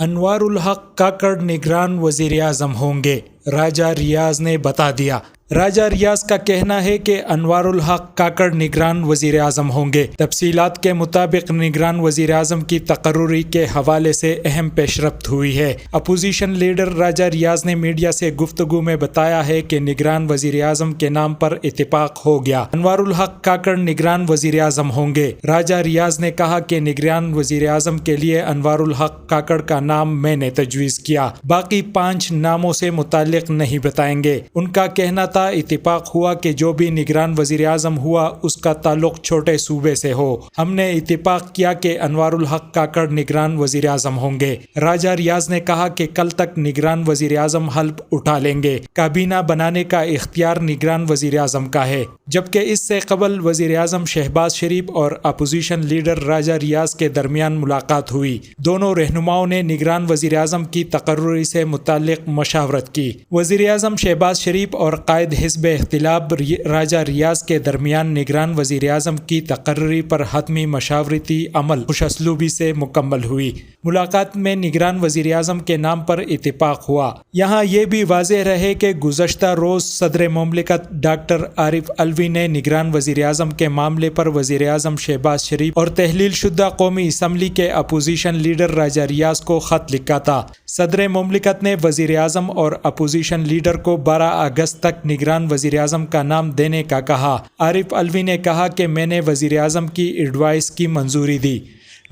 انوار الحق کاکڑ نگران وزیر اعظم ہوں گے، راجہ ریاض نے بتا دیا۔ راجہ ریاض کا کہنا ہے کہ انوار الحق کاکڑ نگران وزیر اعظم ہوں گے۔ تفصیلات کے مطابق نگران وزیر اعظم کی تقرری کے حوالے سے اہم پیش رفت ہوئی ہے۔ اپوزیشن لیڈر راجہ ریاض نے میڈیا سے گفتگو میں بتایا ہے کہ نگران وزیر اعظم کے نام پر اتفاق ہو گیا۔ انوار الحق کاکڑ نگران وزیر اعظم ہوں گے۔ راجہ ریاض نے کہا کہ نگران وزیر اعظم کے لیے انوار الحق کاکڑ کا نام میں نے تجویز کیا، باقی 5 ناموں سے متعلق نہیں بتائیں گے۔ ان کا کہنا تھا اتفاق ہوا کہ جو بھی نگران وزیر اعظم ہوا اس کا تعلق چھوٹے صوبے سے ہو۔ ہم نے اتفاق کیا کہ انوار الحق کاکڑ نگران وزیر اعظم ہوں گے۔ راجہ ریاض نے کہا کہ کل تک نگران وزیر اعظم حلف اٹھا لیں گے۔ کابینہ بنانے کا اختیار نگران وزیر اعظم کا ہے، جبکہ اس سے قبل وزیر اعظم شہباز شریف اور اپوزیشن لیڈر راجہ ریاض کے درمیان ملاقات ہوئی۔ دونوں رہنماؤں نے نگران وزیر اعظم کی تقرری سے متعلق مشاورت کی۔ وزیر اعظم شہباز شریف اور قائد حزب اختلاف راجہ ریاض کے درمیان نگران وزیر اعظم کی تقرری پر حتمی مشاورتی عمل خوش اسلوبی سے مکمل ہوئی۔ ملاقات میں نگران وزیر اعظم کے نام پر اتفاق ہوا۔ یہاں یہ بھی واضح رہے کہ گزشتہ روز صدر مملکت ڈاکٹر عارف علوی نے نگران وزیر اعظم کے معاملے پر وزیر اعظم شہباز شریف اور تحلیل شدہ قومی اسمبلی کے اپوزیشن لیڈر راجہ ریاض کو خط لکھا تھا۔ صدر مملکت نے وزیر اعظم اور اپوزیشن لیڈر کو 12 اگست تک نگران وزیر اعظم کا نام دینے کا کہا۔ عارف علوی نے کہا کہ میں نے وزیر اعظم کی ایڈوائس کی منظوری دی۔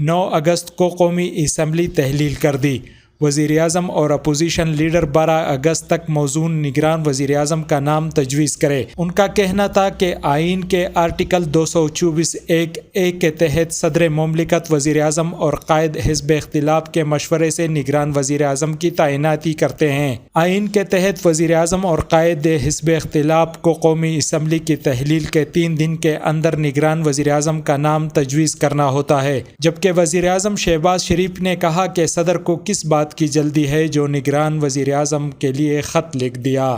9 اگست کو قومی اسمبلی تحلیل کر دی۔ وزیر اعظم اور اپوزیشن لیڈر 12 اگست تک موزون نگران وزیر اعظم کا نام تجویز کرے۔ ان کا کہنا تھا کہ آئین کے آرٹیکل 224(1)(a) کے تحت صدر مملکت وزیر اعظم اور قائد حزب اختلاف کے مشورے سے نگران وزیر اعظم کی تعیناتی کرتے ہیں۔ آئین کے تحت وزیر اعظم اور قائد حزب اختلاف کو قومی اسمبلی کی تحلیل کے 3 دن کے اندر نگران وزیر اعظم کا نام تجویز کرنا ہوتا ہے، جبکہ وزیر اعظم شہباز شریف نے کہا کہ صدر کو کس بات کی جلدی ہے جو نگران وزیر اعظم کے لیے خط لکھ دیا۔